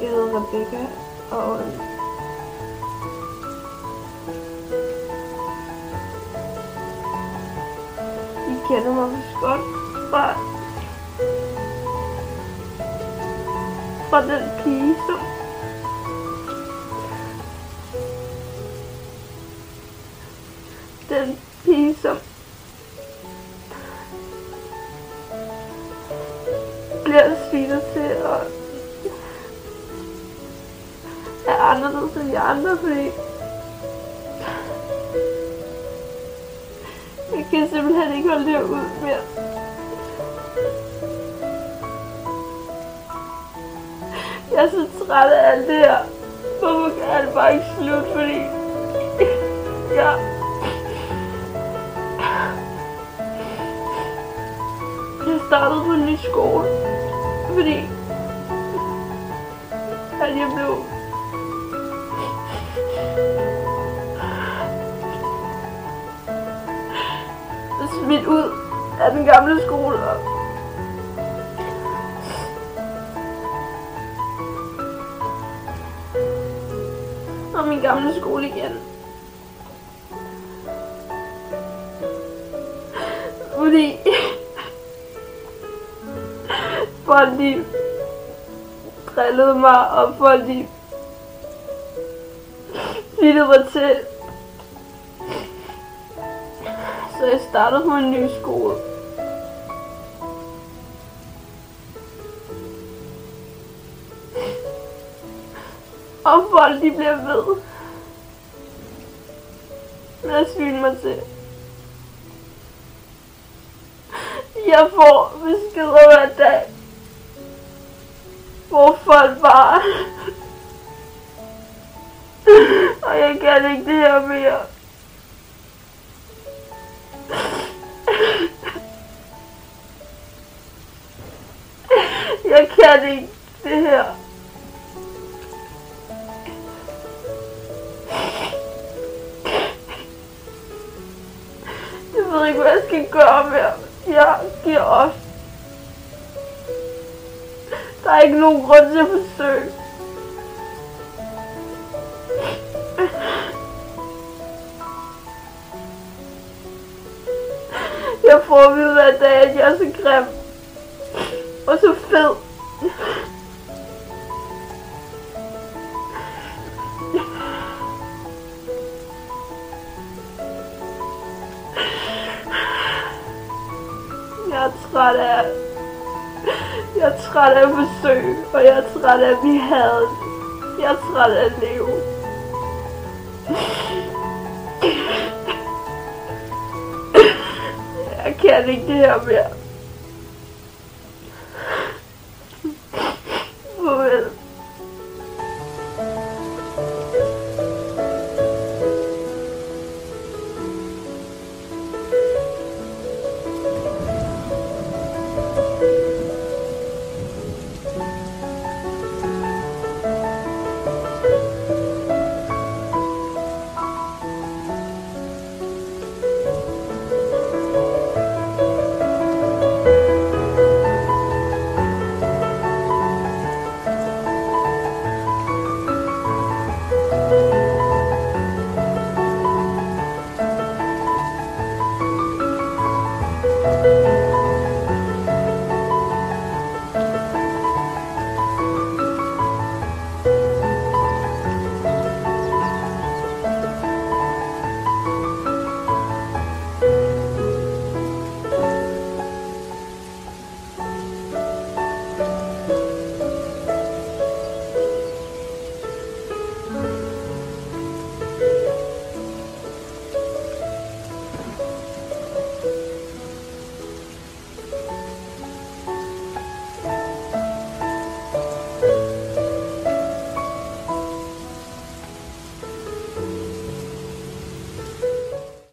Jeg hedder Rebecca, og I kender mig vist godt fra den pige, som bliver svinet til og er anderledes end de andre, fordi jeg kan simpelthen ikke holde det ud mere. Jeg er så træt af alt det her. Hvorfor kan det bare ikke slut, fordi jeg startede på en ny skole, fordi at jeg blev smidt ud af den gamle skole. Og min gamle skole igen. Fordi folk de drillede mig, og folk de svittede mig til. Så jeg startede på en ny skole. Og folk de bliver ved med at svine mig til. Jeg får beskeder hver dag, hvor folk bare og jeg kan ikke det her mere. Jeg kan ikke det her. Jeg ved ikke, hvad jeg skal gøre mere. Jeg giver op. Der er ikke nogen grund til at forsøge. Jeg får at vide hver dag, at jeg er så grim og så fed. Jeg er træt af at forsøge, og jeg er træt af at blive hadet. Jeg er træt af at leve. Jeg kan ikke det her mere.